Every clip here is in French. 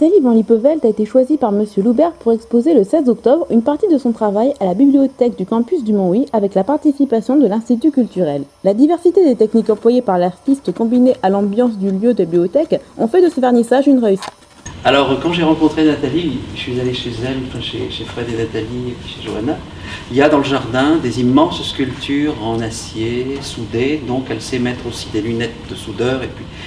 Nathalie Van Lippeveld a été choisie par Monsieur Loubert pour exposer le 16 octobre une partie de son travail à la bibliothèque du campus du Mont-Huy avec la participation de l'Institut culturel. La diversité des techniques employées par l'artiste combinée à l'ambiance du lieu de bibliothèque ont fait de ce vernissage une réussite. Alors quand j'ai rencontré Nathalie, je suis allé chez elle, chez Fred et Nathalie et puis chez Johanna. Il y a dans le jardin des immenses sculptures en acier, soudées, donc elle sait mettre aussi des lunettes de soudeur.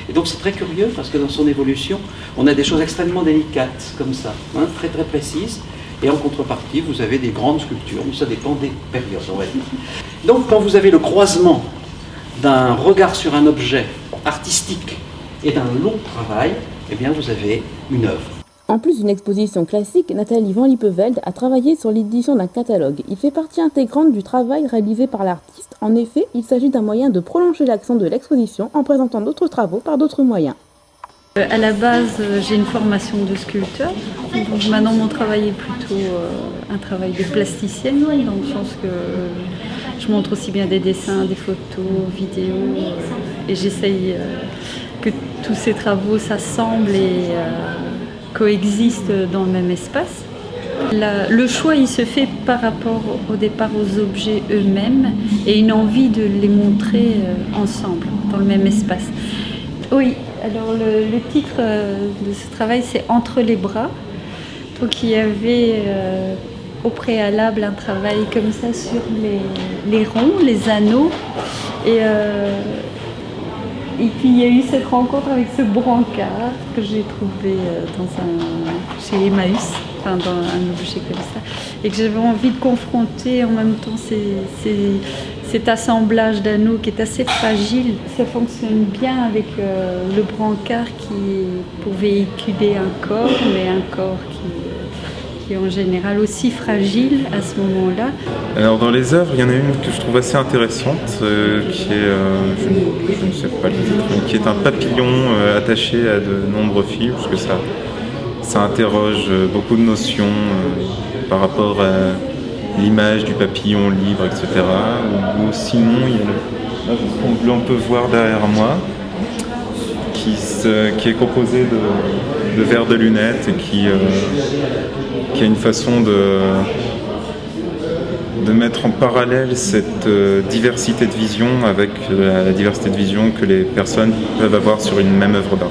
Et donc c'est très curieux parce que dans son évolution, on a des choses extrêmement délicates comme ça, hein, très très précises. Et en contrepartie, vous avez des grandes sculptures, mais ça dépend des périodes, on va dire. Donc quand vous avez le croisement d'un regard sur un objet artistique et d'un long travail, eh bien vous avez une œuvre. En plus d'une exposition classique, Nathalie Van Lippeveld a travaillé sur l'édition d'un catalogue. Il fait partie intégrante du travail réalisé par l'artiste. En effet, il s'agit d'un moyen de prolonger l'action de l'exposition en présentant d'autres travaux par d'autres moyens. À la base, j'ai une formation de sculpteur. Donc maintenant, mon travail est plutôt un travail de plasticienne, dans le sens que je montre aussi bien des dessins, des photos, vidéos, et j'essaye que tous ces travaux s'assemblent et coexistent dans le même espace. Le choix, il se fait par rapport au départ aux objets eux-mêmes et une envie de les montrer ensemble, dans le même espace. Oui, alors le titre de ce travail, c'est « Entre les bras ». Donc il y avait au préalable un travail comme ça sur les ronds, les anneaux. Et puis il y a eu cette rencontre avec ce brancard que j'ai trouvé chez Emmaüs, enfin dans un objet comme ça, et que j'avais envie de confronter en même temps cet assemblage d'anneaux qui est assez fragile. Ça fonctionne bien avec le brancard qui est pour véhiculer un corps, mais un corps qui est en général aussi fragile à ce moment-là. Alors dans les œuvres, il y en a une que je trouve assez intéressante, qui est, je ne sais pas le titre, qui est un papillon attaché à de nombreux fils, parce que ça interroge beaucoup de notions par rapport à l'image du papillon libre, etc. Ou sinon, on peut voir derrière moi, qui est composé de verres de lunettes et qui a une façon de mettre en parallèle cette diversité de vision avec la diversité de vision que les personnes peuvent avoir sur une même œuvre d'art.